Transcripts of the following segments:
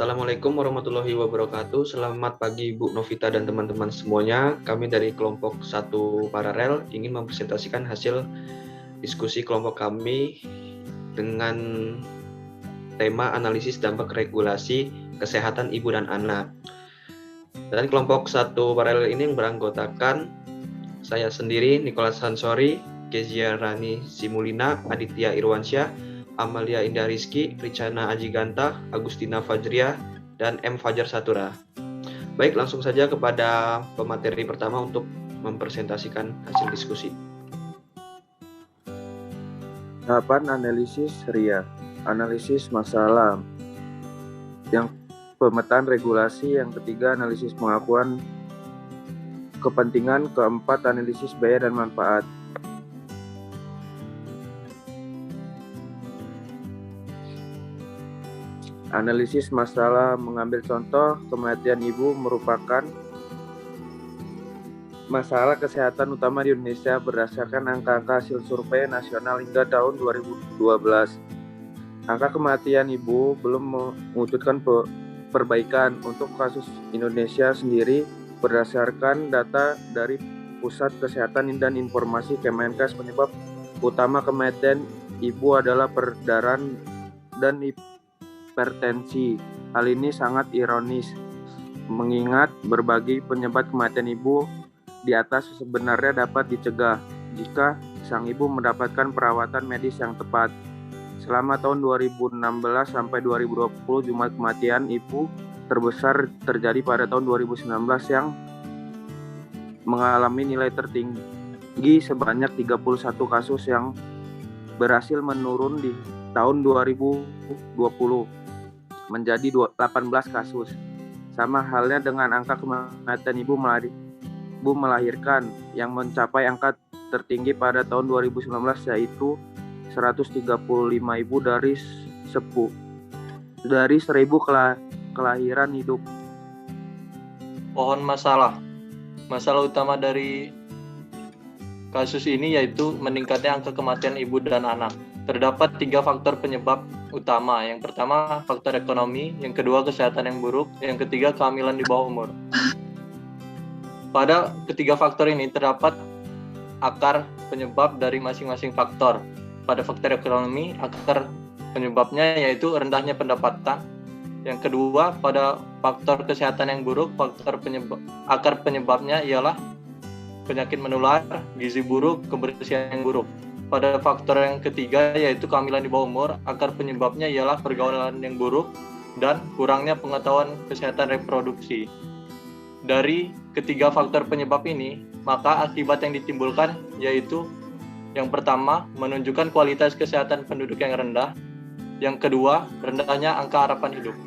Assalamualaikum warahmatullahi wabarakatuh. Selamat pagi Bu Novita dan teman-teman semuanya. Kami dari kelompok 1 Paralel ingin mempresentasikan hasil diskusi kelompok kami dengan tema analisis dampak regulasi kesehatan ibu dan anak. Dan kelompok 1 Paralel ini yang beranggotakan saya sendiri, Nicholas Hansori, Kezia Rani Simulina, Aditya Irwansyah, Amalia Indah Rizky, Ricana Ajiganta, Agustina Fajriah, dan M. Fajar Satura. Baik, langsung saja kepada pemateri pertama untuk mempresentasikan hasil diskusi. Tahapan analisis RIA, analisis masalah. Yang pemetaan regulasi, yang ketiga analisis pengakuan kepentingan, keempat analisis biaya dan manfaat. Analisis masalah mengambil contoh kematian ibu merupakan masalah kesehatan utama di Indonesia berdasarkan angka-angka hasil survei nasional hingga tahun 2012. Angka kematian ibu belum mewujudkan perbaikan untuk kasus Indonesia sendiri berdasarkan data dari Pusat Kesehatan dan Informasi Kemenkes. Penyebab utama kematian ibu adalah perdarahan dan hipertensi. Hal ini sangat ironis, mengingat berbagai penyebab kematian ibu di atas sebenarnya dapat dicegah jika sang ibu mendapatkan perawatan medis yang tepat. Selama tahun 2016 sampai 2020, jumlah kematian ibu terbesar terjadi pada tahun 2019 yang mengalami nilai tertinggi sebanyak 31 kasus yang berhasil menurun di tahun 2020 menjadi 18 kasus. Sama halnya dengan angka kematian ibu melahirkan yang mencapai angka tertinggi pada tahun 2019 yaitu 135 ibu dari 1.000 kelahiran hidup. Masalah utama dari kasus ini yaitu meningkatnya angka kematian ibu dan anak. Terdapat 3 faktor penyebab utama. Yang pertama, faktor ekonomi. Yang kedua, kesehatan yang buruk. Yang ketiga, kehamilan di bawah umur. Pada ketiga faktor ini terdapat akar penyebab dari masing-masing faktor. Pada faktor ekonomi, akar penyebabnya yaitu rendahnya pendapatan. Yang kedua, pada faktor kesehatan yang buruk, akar penyebabnya ialah penyakit menular, gizi buruk, kebersihan yang buruk. Pada faktor yang ketiga yaitu kehamilan di bawah umur, akar penyebabnya ialah pergaulan yang buruk dan kurangnya pengetahuan kesehatan reproduksi. Dari ketiga faktor penyebab ini, maka akibat yang ditimbulkan yaitu yang pertama, menunjukkan kualitas kesehatan penduduk yang rendah. Yang kedua, rendahnya angka harapan hidup.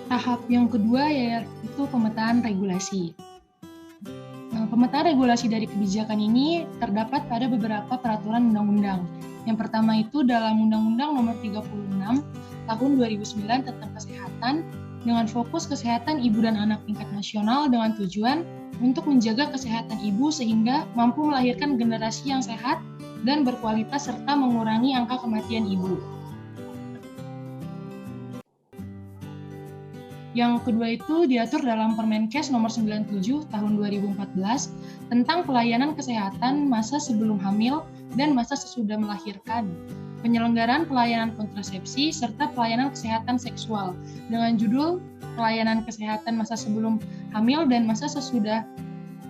Tahap yang kedua yaitu pemetaan regulasi. Pemetaan regulasi dari kebijakan ini terdapat pada beberapa peraturan undang-undang. Yang pertama itu dalam Undang-Undang Nomor 36 Tahun 2009 tentang Kesehatan dengan fokus kesehatan ibu dan anak tingkat nasional dengan tujuan untuk menjaga kesehatan ibu sehingga mampu melahirkan generasi yang sehat dan berkualitas serta mengurangi angka kematian ibu. Yang kedua itu diatur dalam Permenkes Nomor 97 Tahun 2014 tentang pelayanan kesehatan masa sebelum hamil dan masa sesudah melahirkan, penyelenggaraan pelayanan kontrasepsi serta pelayanan kesehatan seksual dengan judul Pelayanan Kesehatan Masa Sebelum Hamil dan Masa Sesudah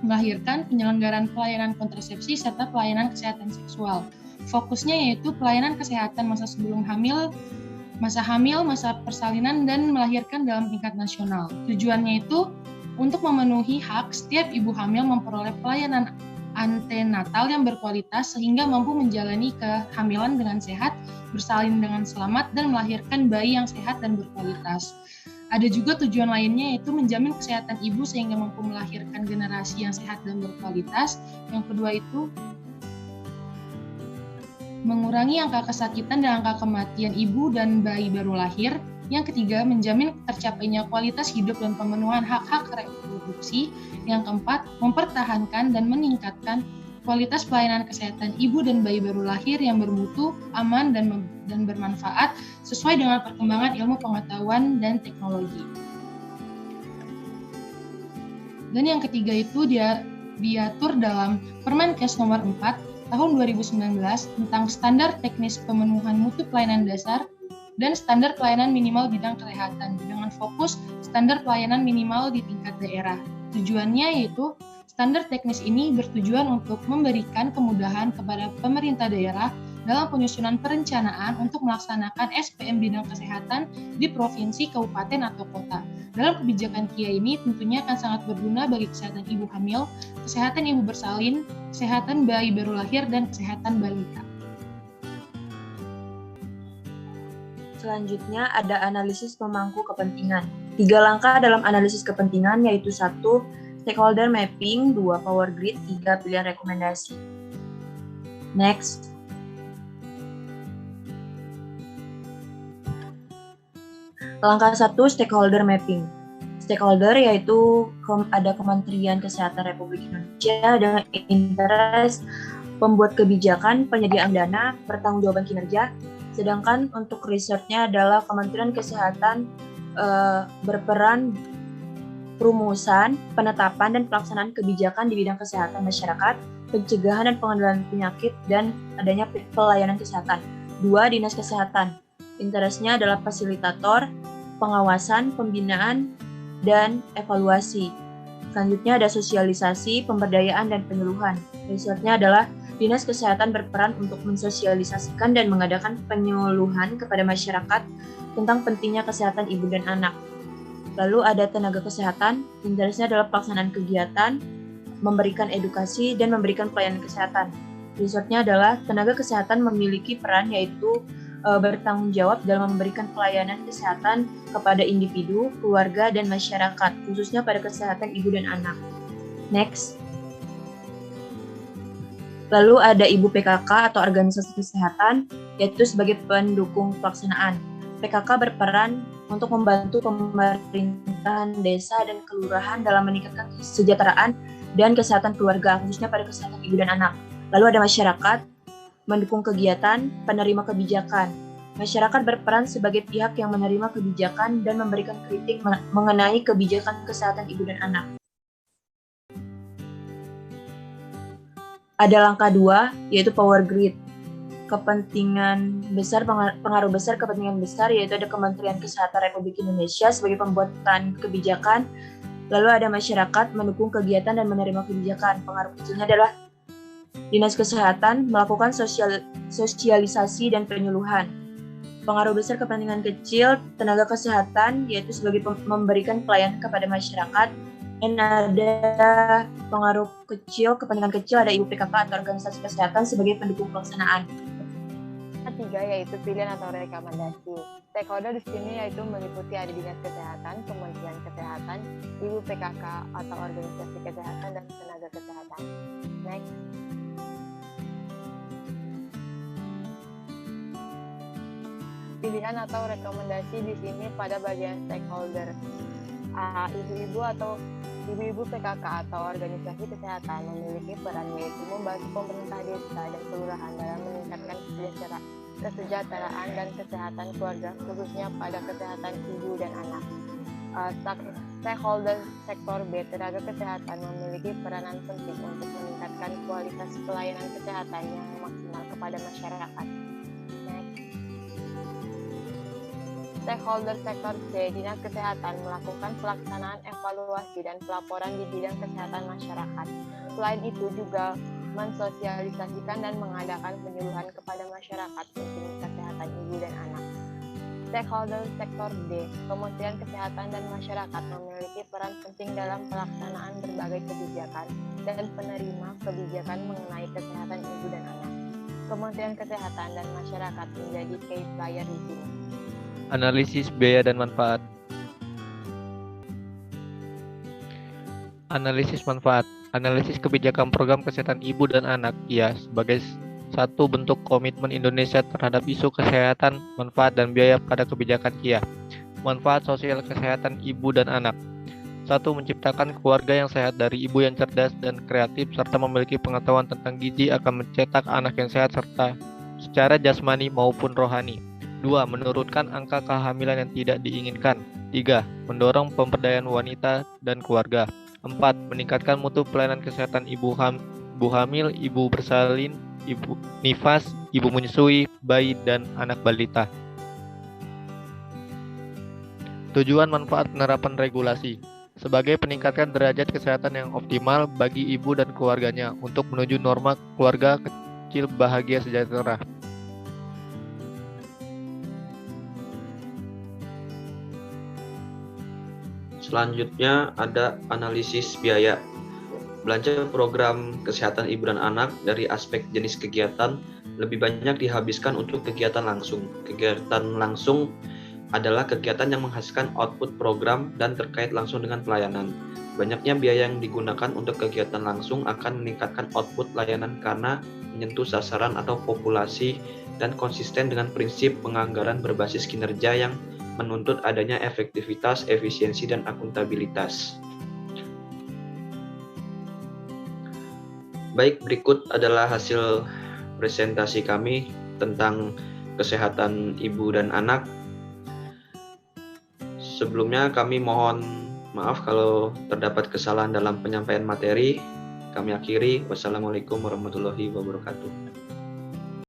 Melahirkan, penyelenggaraan pelayanan kontrasepsi serta pelayanan kesehatan seksual. Fokusnya yaitu pelayanan kesehatan masa sebelum hamil, masa hamil, masa persalinan, dan melahirkan dalam tingkat nasional. Tujuannya itu untuk memenuhi hak setiap ibu hamil memperoleh pelayanan antenatal yang berkualitas sehingga mampu menjalani kehamilan dengan sehat, bersalin dengan selamat, dan melahirkan bayi yang sehat dan berkualitas. Ada juga tujuan lainnya yaitu menjamin kesehatan ibu sehingga mampu melahirkan generasi yang sehat dan berkualitas. Yang kedua itu mengurangi angka kesakitan dan angka kematian ibu dan bayi baru lahir. Yang ketiga, menjamin tercapainya kualitas hidup dan pemenuhan hak-hak reproduksi. Yang keempat, mempertahankan dan meningkatkan kualitas pelayanan kesehatan ibu dan bayi baru lahir yang bermutu, aman, dan bermanfaat sesuai dengan perkembangan ilmu pengetahuan dan teknologi. Dan yang ketiga itu dia diatur dalam Permenkes nomor 4 tahun 2019 tentang standar teknis pemenuhan mutu pelayanan dasar dan standar pelayanan minimal bidang kesehatan dengan fokus standar pelayanan minimal di tingkat daerah. Tujuannya yaitu standar teknis ini bertujuan untuk memberikan kemudahan kepada pemerintah daerah dalam penyusunan perencanaan untuk melaksanakan SPM bidang kesehatan di provinsi, kabupaten, atau kota. Dalam kebijakan KIA ini tentunya akan sangat berguna bagi kesehatan ibu hamil, kesehatan ibu bersalin, kesehatan bayi baru lahir, dan kesehatan balita. Selanjutnya ada analisis pemangku kepentingan. 3 langkah dalam analisis kepentingan yaitu 1. Stakeholder mapping, 2. Power grid, 3. Pilihan rekomendasi. Next. Langkah 1. Stakeholder mapping. Stakeholder yaitu ada Kementerian Kesehatan Republik Indonesia dengan interest pembuat kebijakan, penyediaan dana, pertanggungjawaban kinerja. Sedangkan untuk risetnya adalah Kementerian Kesehatan berperan perumusan, penetapan, dan pelaksanaan kebijakan di bidang kesehatan masyarakat, pencegahan dan pengendalian penyakit, dan adanya pelayanan kesehatan. 2. Dinas Kesehatan. Interestnya adalah fasilitator, pengawasan, pembinaan, dan evaluasi. Selanjutnya ada sosialisasi, pemberdayaan, dan penyuluhan. Risetnya adalah Dinas Kesehatan berperan untuk mensosialisasikan dan mengadakan penyuluhan kepada masyarakat tentang pentingnya kesehatan ibu dan anak. Lalu ada tenaga kesehatan, interestnya adalah pelaksanaan kegiatan, memberikan edukasi, dan memberikan pelayanan kesehatan. Risetnya adalah tenaga kesehatan memiliki peran yaitu bertanggung jawab dalam memberikan pelayanan kesehatan kepada individu, keluarga, dan masyarakat, khususnya pada kesehatan ibu dan anak. Next. Lalu ada Ibu PKK atau organisasi kesehatan, yaitu sebagai pendukung pelaksanaan. PKK berperan untuk membantu pemerintahan desa dan kelurahan dalam meningkatkan kesejahteraan dan kesehatan keluarga, khususnya pada kesehatan ibu dan anak. Lalu ada masyarakat, mendukung kegiatan, penerima kebijakan. Masyarakat berperan sebagai pihak yang menerima kebijakan dan memberikan kritik mengenai kebijakan kesehatan ibu dan anak. Ada langkah 2, yaitu power grid. Kepentingan besar, pengaruh besar, kepentingan besar, yaitu ada Kementerian Kesehatan Republik Indonesia sebagai pembuatan kebijakan, lalu ada masyarakat mendukung kegiatan dan menerima kebijakan. Pengaruh kecilnya adalah Dinas Kesehatan melakukan sosialisasi dan penyuluhan. Pengaruh besar kepentingan kecil, tenaga kesehatan, yaitu sebagai memberikan pelayanan kepada masyarakat. Dan ada pengaruh kecil, kepentingan kecil, ada Ibu PKK atau organisasi kesehatan sebagai pendukung pelaksanaan. Ketiga yaitu pilihan atau rekomendasi. Stakeholder di sini yaitu meliputi ada Dinas Kesehatan, Kementerian Kesehatan, Ibu PKK atau organisasi kesehatan, dan tenaga kesehatan. Next. Pilihan atau rekomendasi di sini pada bagian stakeholder. Ibu-ibu atau ibu-ibu PKK atau organisasi kesehatan memiliki peran yaitu membantu pemerintah desa dan kelurahan dalam meningkatkan kesejahteraan dan kesehatan keluarga, khususnya pada kesehatan ibu dan anak. Stakeholder sektor B, tenaga kesehatan memiliki peranan penting untuk meningkatkan kualitas pelayanan kesehatan yang maksimal kepada masyarakat. Stakeholder sektor C, Dinas Kesehatan melakukan pelaksanaan evaluasi dan pelaporan di bidang kesehatan masyarakat. Selain itu juga mensosialisasikan dan mengadakan penyuluhan kepada masyarakat tentang kesehatan ibu dan anak. Stakeholder sektor D, Kementerian Kesehatan dan Masyarakat memiliki peran penting dalam pelaksanaan berbagai kebijakan dan penerima kebijakan mengenai kesehatan ibu dan anak. Kementerian Kesehatan dan Masyarakat menjadi key player di sini. Analisis biaya dan manfaat. Analisis manfaat. Analisis kebijakan program kesehatan ibu dan anak ya sebagai satu bentuk komitmen Indonesia terhadap isu kesehatan, manfaat, dan biaya pada kebijakan KIA. Manfaat sosial kesehatan ibu dan anak. 1. Menciptakan keluarga yang sehat dari ibu yang cerdas dan kreatif serta memiliki pengetahuan tentang gizi akan mencetak anak yang sehat serta secara jasmani maupun rohani. 2. Menurunkan angka kehamilan yang tidak diinginkan. 3. Mendorong pemberdayaan wanita dan keluarga. 4. Meningkatkan mutu pelayanan kesehatan ibu hamil, ibu bersalin, ibu nifas, ibu menyusui, bayi, dan anak balita. Tujuan manfaat penerapan regulasi sebagai peningkatan derajat kesehatan yang optimal bagi ibu dan keluarganya untuk menuju norma keluarga kecil bahagia sejahtera. Selanjutnya ada analisis biaya. Belanja program kesehatan ibu dan anak dari aspek jenis kegiatan lebih banyak dihabiskan untuk kegiatan langsung. Kegiatan langsung adalah kegiatan yang menghasilkan output program dan terkait langsung dengan pelayanan. Banyaknya biaya yang digunakan untuk kegiatan langsung akan meningkatkan output layanan karena menyentuh sasaran atau populasi dan konsisten dengan prinsip penganggaran berbasis kinerja yang menuntut adanya efektivitas, efisiensi, dan akuntabilitas. Baik, berikut adalah hasil presentasi kami tentang kesehatan ibu dan anak. Sebelumnya kami mohon maaf kalau terdapat kesalahan dalam penyampaian materi. Kami akhiri. Wassalamualaikum warahmatullahi wabarakatuh.